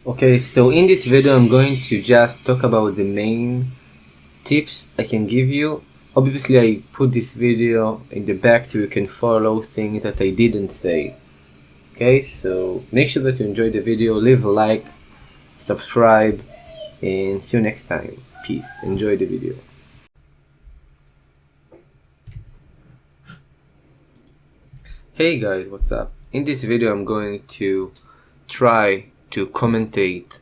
Okay, so in this video I'm going to just talk about the main tips I can give you. Obviously I put this video in the back so you can follow things that I didn't say. Okay, so make sure that you enjoy the video, leave a like, subscribe, and see you next time. Peace. Enjoy the video. Hey guys, what's up? In this video I'm going to try to commentate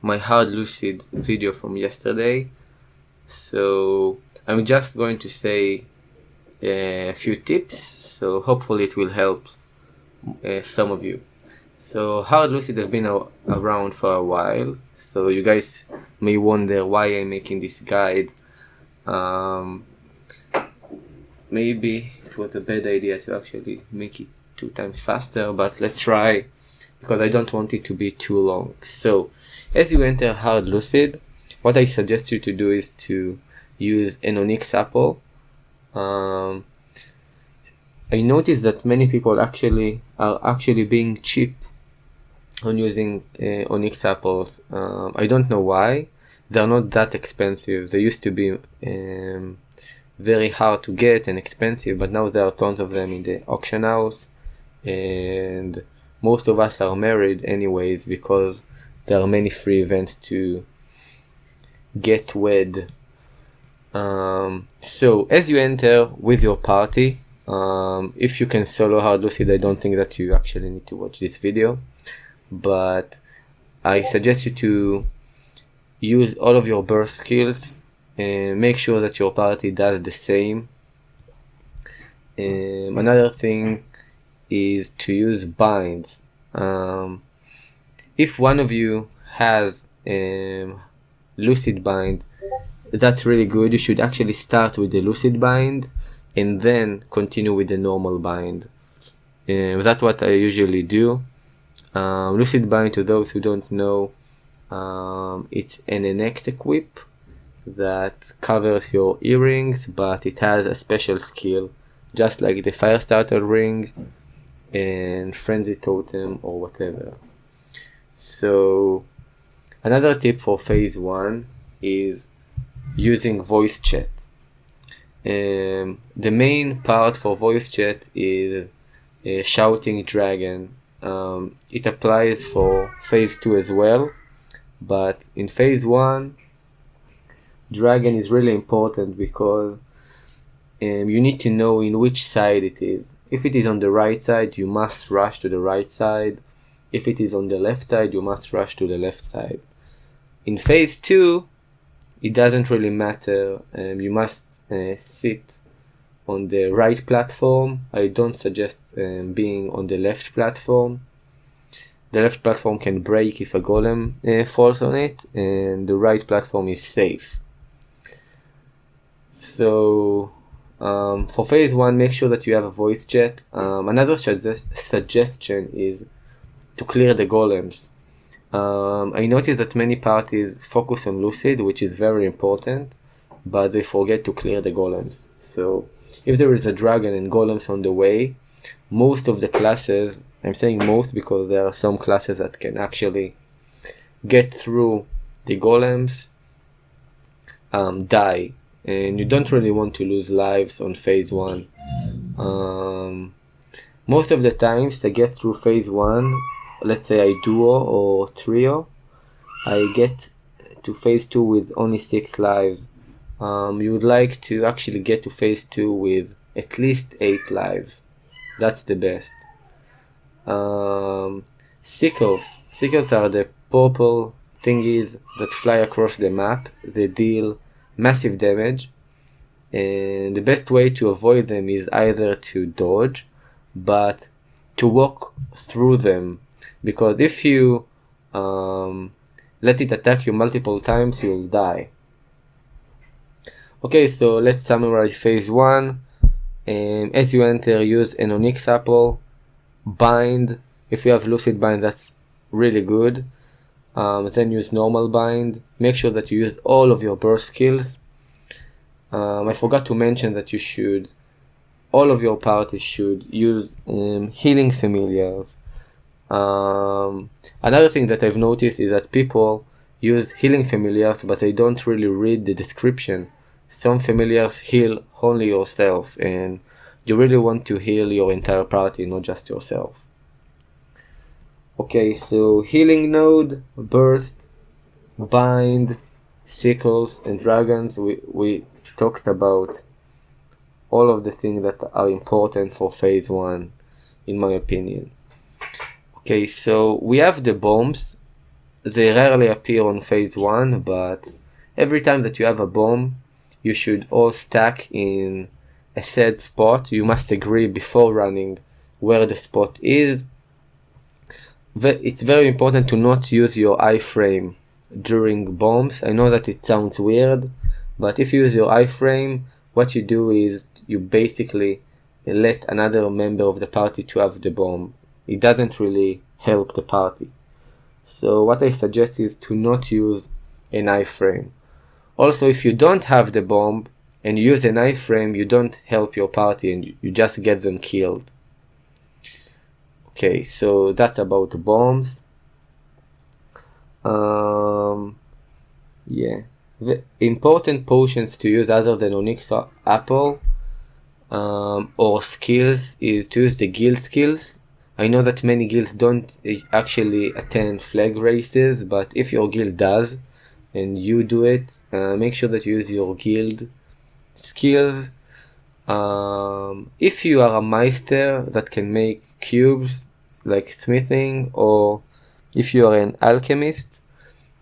my hard Lucid video from yesterday. So I'm just going to say a few tips, so hopefully it will help some of you. So hard Lucid have been around for a while, so you guys may wonder why I'm making this guide. Maybe it was a bad idea to actually make it 2 times faster, but let's try because I don't want it to be too long. So as you enter hard Lucid, what I suggest you to do is to use an Onyx Apple. I noticed that many people are actually being cheap on using Onyx Apples. I don't know why. They're not that expensive. They used to be very hard to get and expensive, but now there are tons of them in the auction house, and most of us are married anyways because there are many free events to get wed. So as you enter with your party, if you can solo hard Lucid, I don't think that you actually need to watch this video, but I suggest you to use all of your burst skills and make sure that your party does the same. Another thing is to use binds. If one of you has Lucid bind, that's really good. You should actually start with the Lucid bind and then continue with the normal bind. That's what I usually do. Lucid bind, to those who don't know, it's an NX equip that covers your earrings, but it has a special skill just like the Firestarter ring and Frenzy Totem or whatever. So another tip for phase 1 is using voice chat. The main part for voice chat is shouting dragon. It applies for phase 2 as well, but in phase 1 dragon is really important because you need to know in which side it is. If it is on the right side, you must rush to the right side. If it is on the left side, you must rush to the left side. In phase 2, it doesn't really matter. You must sit on the right platform. I don't suggest being on the left platform. The left platform can break if a golem falls on it, and the right platform is safe. So for phase 1, make sure that you have a voice chat. Another suggestion is to clear the golems. I noticed that many parties focus on Lucid, which is very important, but they forget to clear the golems. So if there is a dragon and golems on the way, most of the classes, I'm saying most because there are some classes that can actually get through the golems, die, and you don't really want to lose lives on phase 1. Most of the times to get through phase 1, let's say I duo or trio, I get to phase 2 with only 6 lives. You would like to actually get to phase 2 with at least 8 lives. That's the best. Sickles are the purple thingies that fly across the map. They deal massive damage, and the best way to avoid them is either to dodge, but to walk through them, because if you let it attack you multiple times, you'll die. Okay, so let's summarize phase 1. As you enter, use an Onyx Apple. Bind, if you have Lucid bind, that's really good. Then use normal bind. Make sure that you use all of your burst skills. I forgot to mention that all of your party should use healing familiars. Another thing that I've noticed is that people use healing familiars, but they don't really read the description. Some familiars heal only yourself, and you really want to heal your entire party, not just yourself. Okay, so healing node, burst, bind, sickles, and dragons. We talked about all of the things that are important for phase 1, in my opinion. Okay, so we have the bombs. They rarely appear on phase 1, but every time that you have a bomb, you should all stack in a set spot. You must agree before running where the spot is. It's very important to not use your iframe during bombs. I know that it sounds weird, but if you use your iframe, what you do is you basically let another member of the party to have the bomb. It doesn't really help the party. So what I suggest is to not use an iframe. Also, if you don't have the bomb and you use an iframe, you don't help your party and you just get them killed. Okay, so that's about bombs. Yeah, the important potions to use other than Onyx or Apple or skills is to use the guild skills. I know that many guilds don't actually attend flag races, but if your guild does and you do it, make sure that you use your guild skills. If you are a meister that can make cubes like smithing, or if you are an alchemist,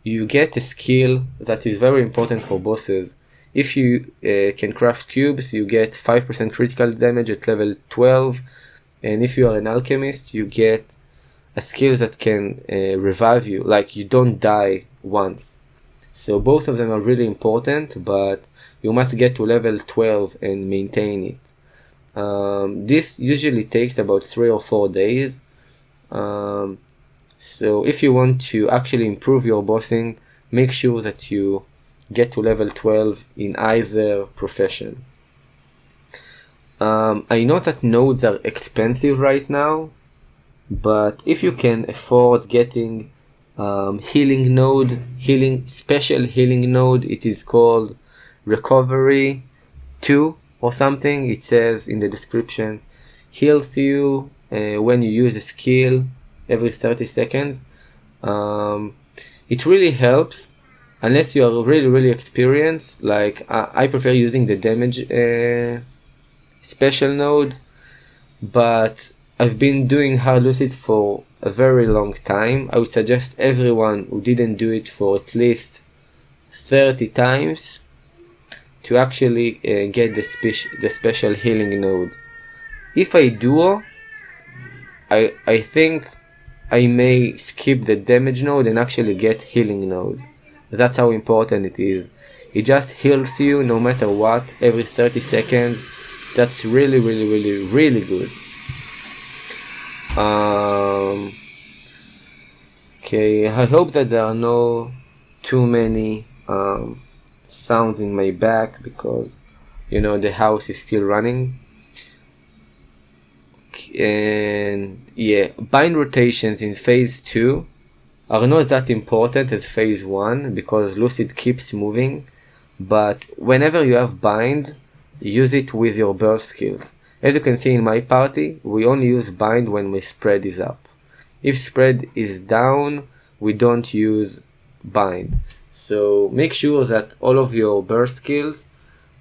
you get a skill that is very important for bosses. If you can craft cubes, you get 5% critical damage at level 12, and if you are an alchemist, you get a skill that can revive you, like you don't die once. So both of them are really important, but you must get to level 12 and maintain it. This usually takes about 3 or 4 days. So if you want to actually improve your bossing, make sure that you get to level 12 in either profession. I know that nodes are expensive right now, but if you can afford getting healing node, special healing node, it is called recovery 2 or something. It says in the description, heals you when you use a skill every 30 seconds. It really helps unless you are really experienced. Like I prefer using the damage special node, but I've been doing hard Lucid for a very long time. I would suggest everyone who didn't do it for at least 30 times to actually get the special healing node. If I duo, I think I may skip the damage node and actually get healing node. That's how important it is. It just heals you no matter what every 30 seconds. That's really good. Okay, I hope that there are no too many sounds in my back because the house is still running. And yeah, bind rotations in phase 2 are not that important as phase 1 because Lucid keeps moving, but whenever you have bind, use it with your burst skills. As you can see in my party, we only use bind when my spread is up. If spread is down, we don't use bind. So make sure that all of your burst skills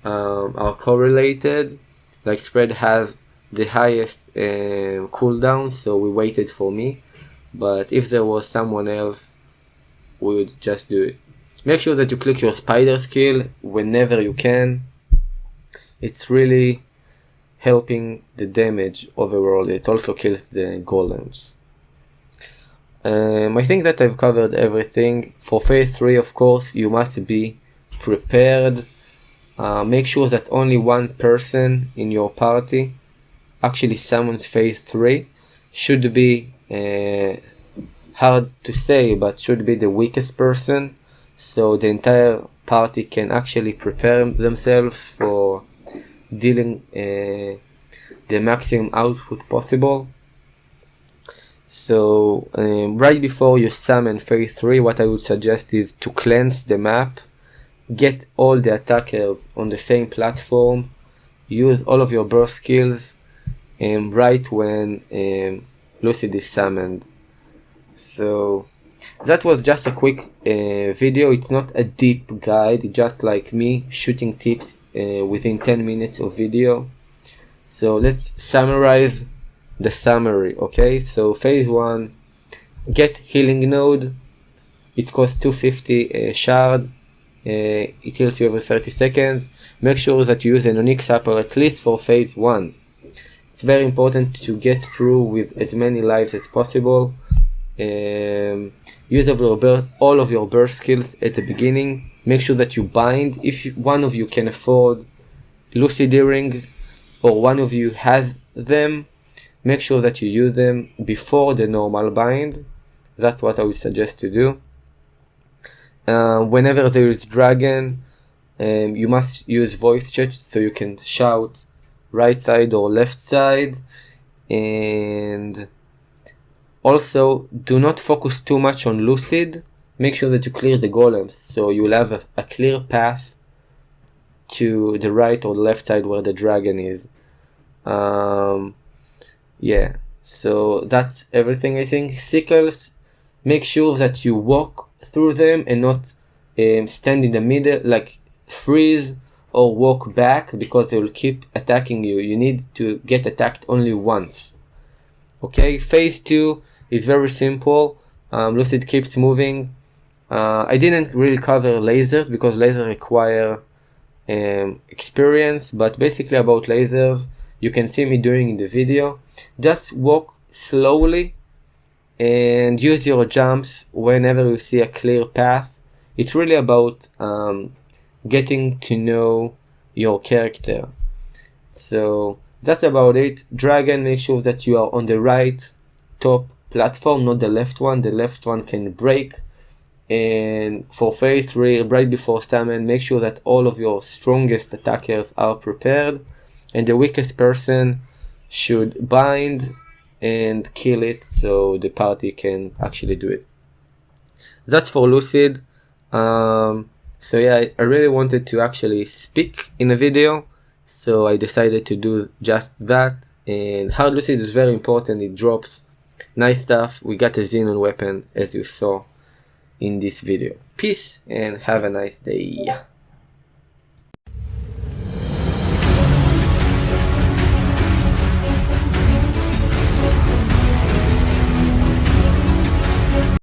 are correlated. Like spread has the highest cooldown, so we waited for me, but if there was someone else, we would just do it. Make sure that you click your spider skill whenever you can. It's really helping the damage overall. It also kills the golems. I think that I've covered everything. For phase 3, of course, you must be prepared. Make sure that only one person in your party actually summons phase 3. Should be hard to say, but should be the weakest person, so the entire party can actually prepare themselves for dealing the maximum output possible. So right before you summon phase 3, what I would suggest is to cleanse the map, get all the attackers on the same platform, use all of your burst skills right when Lucid is summoned. So that was just a quick video. It's not a deep guide, it's just like me shooting tips within 10 minutes of video. So let's summarize the summary. Okay, so phase 1, get healing node. It costs 250 shards. It heals you every 30 seconds. Make sure that you use an Onyx Sapper at least for phase 1. It's very important to get through with as many lives as possible. Use all of your burst skills at the beginning. Make sure that you bind. If one of you can afford Lucid earrings, or one of you has them, make sure that you use them before the normal bind. That's what I would suggest to do. Whenever there is dragon, you must use voice chat so you can shout right side or left side. And also, do not focus too much on Lucid. Make sure that you clear the golems, so you'll have a clear path to the right or the left side where the dragon is. Yeah, so that's everything, I think. Sickles, make sure that you walk through them and not stand in the middle, like freeze or walk back, because they will keep attacking you. You need to get attacked only once. Okay, phase 2 is very simple. Lucid keeps moving. I didn't really cover lasers because lasers require experience, but basically about lasers, you can see me doing in the video. Just walk slowly and use your jumps whenever you see a clear path. It's really about getting to know your character. So that's about it. Dragon, make sure that you are on the right top platform, not the left one. The left one can break. And for phase 3, right before summon, make sure that all of your strongest attackers are prepared, and the weakest person should bind and kill it so the party can actually do it. That's for Lucid. So yeah, I really wanted to actually speak in a video, so I decided to do just that. And Hard Lucid is very important. It drops nice stuff. We got a Xenon weapon, as you saw in this video. Peace and have a nice day.